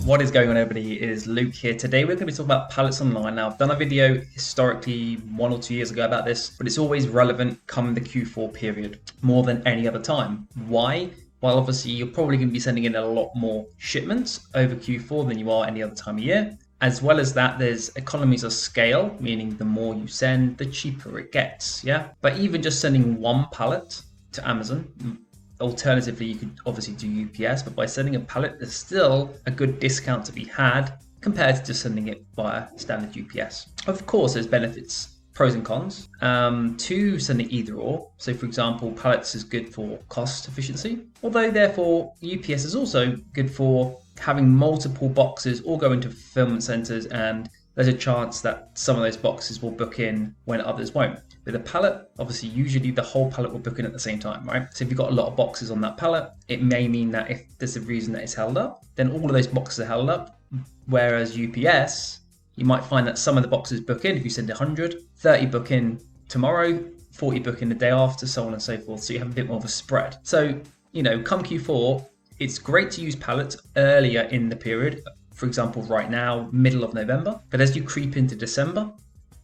What is going on, everybody? It is Luke here. Today we're going to be talking about pallets online. Now, I've done a video historically 1 or 2 years ago about this, but it's always relevant come the Q4 period more than any other time. Why? Well, obviously you're probably going to be sending in a lot more shipments over Q4 than you are any other time of year. As well as that, there's economies of scale, meaning the more you send, the cheaper it gets. Yeah. But even just sending one pallet to Amazon, alternatively, you could obviously do UPS, but by sending a pallet, there's still a good discount to be had compared to just sending it via standard UPS. Of course, there's benefits, pros and cons to sending either or. So for example, pallets is good for cost efficiency, although therefore UPS is also good for having multiple boxes all go into fulfillment centers, and there's a chance that some of those boxes will book in when others won't. With a pallet, obviously, usually the whole pallet will book in at the same time, right? So if you've got a lot of boxes on that pallet, it may mean that if there's a reason that it's held up, then all of those boxes are held up. Whereas UPS, you might find that some of the boxes book in if you send 100, 30 book in tomorrow, 40 book in the day after, so on and so forth. So you have a bit more of a spread. So, come Q4, it's great to use pallets earlier in the period. For example, right now, middle of November. But as you creep into December,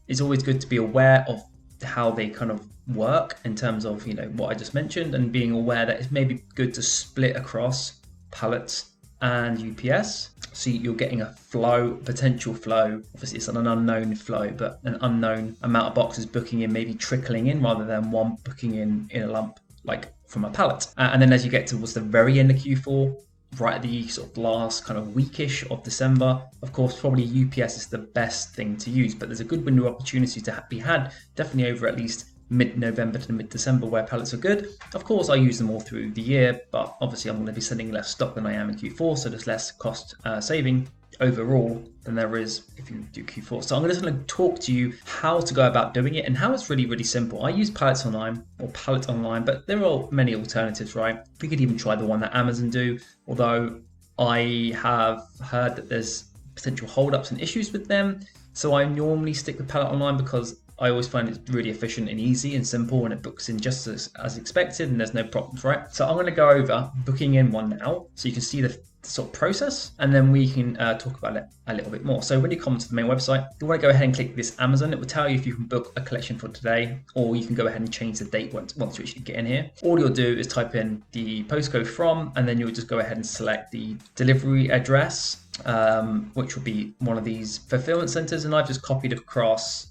it's always good to be aware of how they kind of work in terms of, what I just mentioned, and being aware that it's maybe good to split across pallets and UPS. So you're getting a potential flow. Obviously, it's an unknown flow, but an unknown amount of boxes booking in, maybe trickling in rather than one booking in a lump, like from a pallet. And then as you get towards the very end of Q4, right at the sort of last kind of weekish of December, of course, probably UPS is the best thing to use, but there's a good window of opportunity to be had, definitely over at least mid-November to mid-December, where pallets are good. Of course, I use them all through the year, but obviously I'm going to be sending less stock than I am in Q4, so there's less cost saving overall than there is if you do Q4. So I'm just going to talk to you how to go about doing it and how it's really, really simple. I use Pallets online or Pallet online, but there are many alternatives, right? We could even try the one that Amazon do, although I have heard that there's potential holdups and issues with them. So I normally stick with Pallet online because I always find it's really efficient and easy and simple, and it books in just as expected, and there's no problems, right? So I'm going to go over booking in one now so you can see the sort of process, and then we can talk about it a little bit more. So when you come to the main website, you want to go ahead and click this Amazon. It will tell you if you can book a collection for today, or you can go ahead and change the date once you actually get in here. All you'll do is type in the postcode from, and then you'll just go ahead and select the delivery address, which will be one of these fulfillment centers, and I've just copied across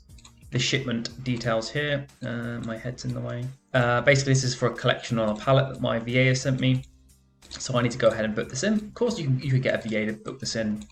the shipment details here. My head's in the way. Basically, this is for a collection on a pallet that my VA has sent me. So I need to go ahead and book this in. Of course, you could get a VA to book this in,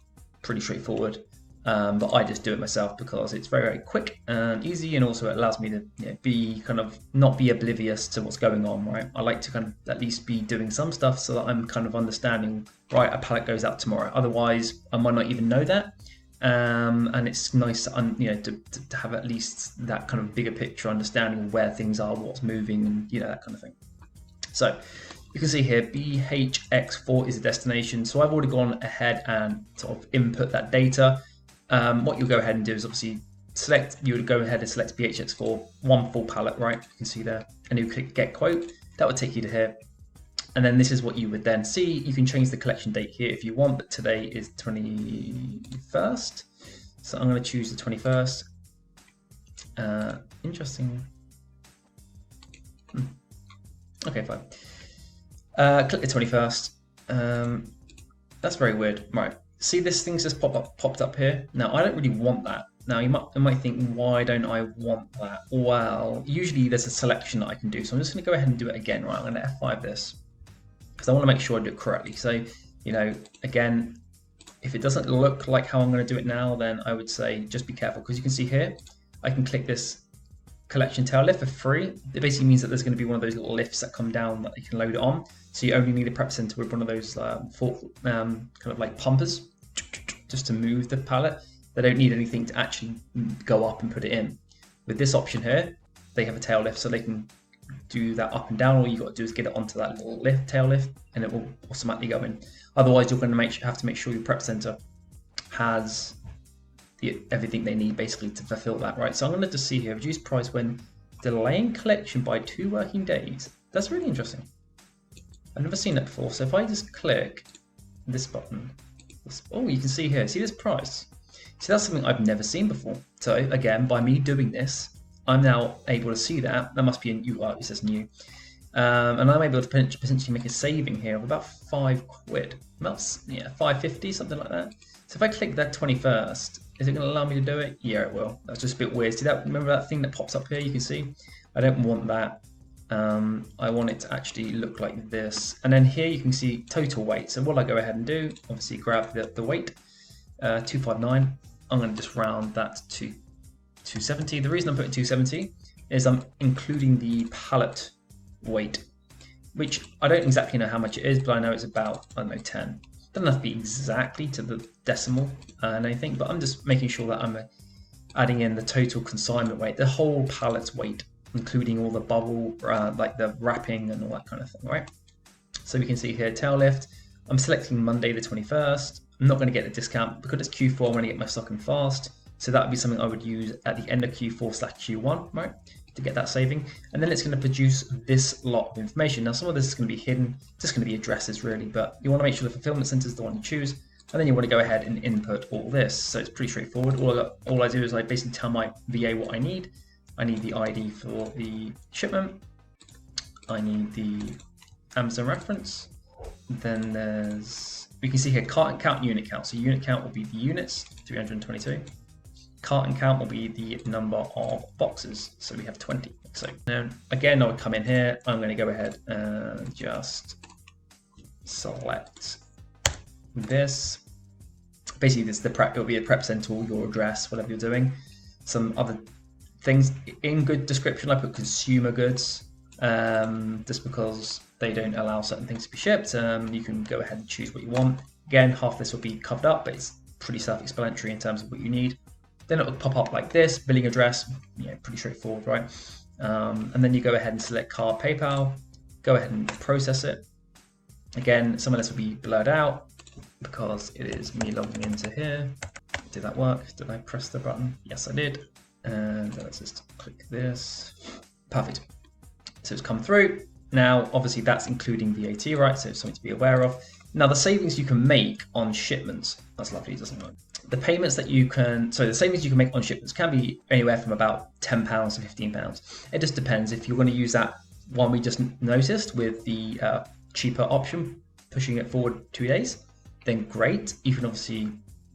pretty straightforward. But I just do it myself because it's very, very quick and easy, and also it allows me to be kind of not be oblivious to what's going on, right? I like to kind of at least be doing some stuff so that I'm kind of understanding, right, a pallet goes out tomorrow. Otherwise, I might not even know that. And it's nice to have at least that kind of bigger picture understanding of where things are, what's moving, and that kind of thing. So you can see here BHX4 is the destination. So I've already gone ahead and sort of input that data. What you'll go ahead and do is obviously you would go ahead and select BHX4, one full pallet, right? You can see there, and you click get quote. That would take you to here. And then this is what you would then see. You can change the collection date here if you want, but today is 21st. So I'm going to choose the 21st. Interesting. Okay, fine. Click the 21st. That's very weird. Right. See, this thing's just popped up here. Now, I don't really want that. Now, you might think, why don't I want that? Well, usually there's a selection that I can do. So I'm just going to go ahead and do it again. Right, I'm going to F5 this, because I want to make sure I do it correctly. So, again, if it doesn't look like how I'm going to do it now, then I would say just be careful, because you can see here, I can click this collection tail lift for free. It basically means that there's going to be one of those little lifts that come down that you can load it on. So you only need a prep center with one of those kind of like pumpers just to move the pallet. They don't need anything to actually go up and put it in. With this option here, they have a tail lift, so they can do that up and down. All you got to do is get it onto that little tail lift, and it will automatically go in. Otherwise, you're going to have to make sure your prep center has everything they need basically to fulfill that, right? So I'm going to just see here, reduce price when delaying collection by 2 working days. That's really interesting. I've never seen that before. So if I just click this button, Oh, you can see here, see this price? See, that's something I've never seen before. So again, by me doing this, I'm now able to see that. That must be a new, it says new. And I'm able to potentially make a saving here of about £5. That's, yeah, 5.50, something like that. So if I click that 21st, is it going to allow me to do it? Yeah, it will. That's just a bit weird. See that? Remember that thing that pops up here? You can see. I don't want that. I want it to actually look like this. And then here you can see total weight. So what I go ahead and do, obviously grab the weight, 259. I'm going to just round that to 270. The reason I'm putting 270 is I'm including the pallet weight, which I don't exactly know how much it is, but I know it's about, I don't know, 10. Doesn't have to be exactly to the decimal and anything, but I'm just making sure that I'm adding in the total consignment weight, the whole pallet's weight, including all the bubble, like the wrapping and all that kind of thing, right? So we can see here, tail lift. I'm selecting Monday the 21st. I'm not going to get the discount because it's Q4. I'm going to get my stock in fast. So that would be something I would use at the end of Q4/Q1, right? To get that saving. And then it's going to produce this lot of information. Now, some of this is going to be hidden. It's just going to be addresses really, but you want to make sure the fulfillment center is the one you choose. And then you want to go ahead and input all this. So it's pretty straightforward. All I do is I basically tell my VA what I need. I need the ID for the shipment. I need the Amazon reference. Then we can see here carton count, unit count. So unit count will be the units, 322. Carton count will be the number of boxes. So we have 20. So now again, I would come in here. I'm going to go ahead and just select this. Basically, this is the prep. It'll be a prep center, your address, whatever you're doing. Some other things in good description. I put consumer goods, just because they don't allow certain things to be shipped. You can go ahead and choose what you want. Again, half this will be covered up, but it's pretty self-explanatory in terms of what you need. Then it will pop up like this, billing address, yeah, pretty straightforward, right? And then you go ahead and select card, PayPal, go ahead and process it. Again, some of this will be blurred out because it is me logging into here. Did that work? Did I press the button? Yes, I did. And let's just click this. Perfect. So it's come through. Now, obviously that's including VAT, right? So it's something to be aware of. Now, the savings you can make on shipments, that's lovely, doesn't it? The payments that you can, so the savings you can make on shipments can be anywhere from about £10 to £15. It just depends. If you're going to use that one we just noticed with the cheaper option, pushing it forward 2 days, then great. You can obviously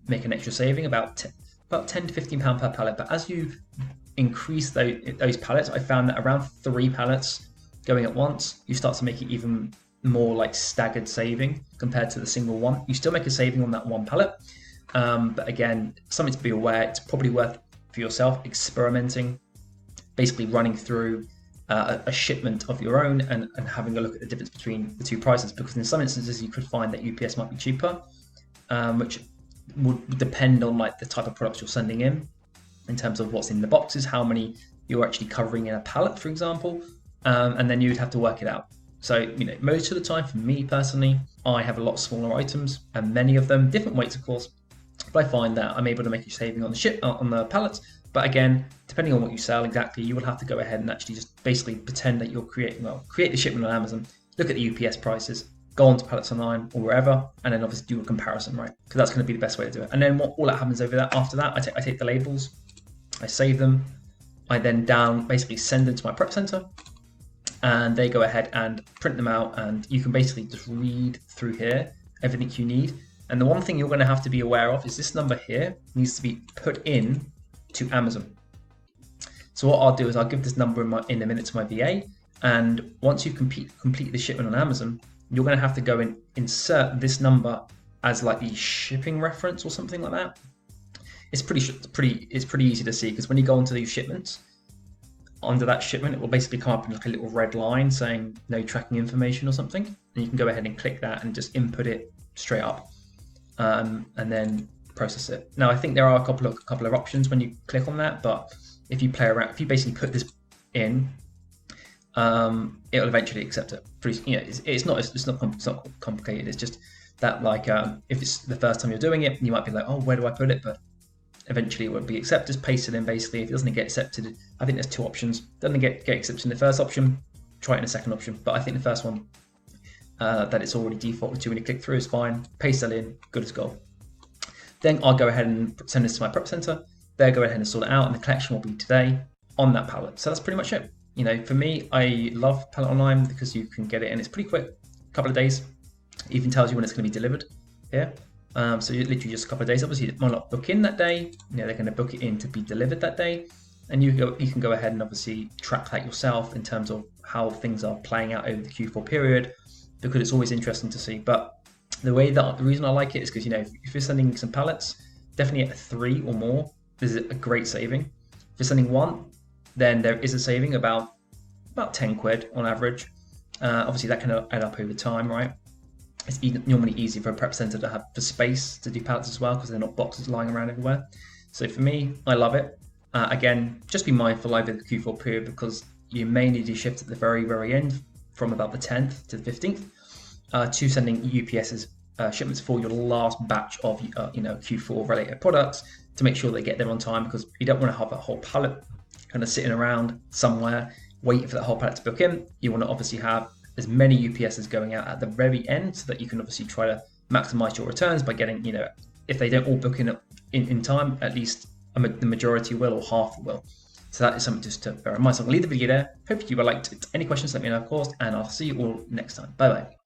make an extra saving about 10 to £15 per pallet. But as you increase those pallets, I found that around 3 pallets going at once, you start to make it even more like staggered saving compared to the single one. You still make a saving on that one pallet. But again, something to be aware, it's probably worth for yourself experimenting, basically running through a shipment of your own and having a look at the difference between the two prices, because in some instances you could find that UPS might be cheaper, which would depend on like the type of products you're sending in terms of what's in the boxes, how many you're actually covering in a pallet, for example, and then you'd have to work it out. So, you know, most of the time for me personally, I have a lot smaller items and many of them, different weights of course, but I find that I'm able to make a saving on the pallets. But again, depending on what you sell exactly, you will have to go ahead and actually just basically pretend that you're create the shipment on Amazon, look at the UPS prices, go on to Pallets Online or wherever, and then obviously do a comparison, right? Because that's going to be the best way to do it. And then all that happens after that, I take the labels, I save them, I then basically send them to my prep center, and they go ahead and print them out, and you can basically just read through here everything you need. And the one thing you're going to have to be aware of is this number here needs to be put in to Amazon. So what I'll do is I'll give this number in a minute to my VA, and once you complete the shipment on Amazon, you're going to have to go and insert this number as like the shipping reference or something like that. It's pretty easy to see, because when you go onto these shipments, under that shipment, it will basically come up in like a little red line saying no tracking information or something, and you can go ahead and click that and just input it straight up, and then process it. Now, I think there are a couple of options when you click on that, but if you play around, if you basically put this in, it'll eventually accept it. It's not complicated. It's just that, like, if it's the first time you're doing it, you might be like, oh, where do I put it? But eventually it will be accepted. Just paste it in. Basically, if it doesn't get accepted, I think there's 2 options. Doesn't get accepted in the first option, try it in the second option. But I think the first one that it's already defaulted to when you click through is fine. Paste that in, good as gold. Then I'll go ahead and send this to my prep center. They'll go ahead and sort it out, and the collection will be today on that pallet. So that's pretty much it. You know, for me, I love Pallet Online because you can get it, and it's pretty quick, a couple of days. It even tells you when it's going to be delivered. Yeah. So you literally just a couple of days. Obviously, it might not book in that day. You know, they're going to book it in to be delivered that day, and you can go ahead and obviously track that yourself in terms of how things are playing out over the Q4 period, because it's always interesting to see. But the reason I like it is because, you know, if you're sending some pallets, definitely at 3 or more, this is a great saving. If you're sending 1, then there is a saving about 10 quid on average. Obviously, that can add up over time, right? It's normally easy for a prep center to have the space to do pallets as well, because they're not boxes lying around everywhere. So for me, I love it. Again, just be mindful over the Q4 period, because you may need to shift at the very, very end from about the 10th to the 15th to sending UPS's shipments for your last batch of Q4 related products, to make sure they get there on time, because you don't want to have that whole pallet kind of sitting around somewhere waiting for that whole pallet to book in. You want to obviously have as many UPSs going out at the very end, so that you can obviously try to maximize your returns by getting, you know, if they don't all book in time, at least the majority will, or half will. So that is something just to bear in mind. So I'll leave the video there. Hope you liked it. Any questions, let me know, of course, and I'll see you all next time. Bye bye.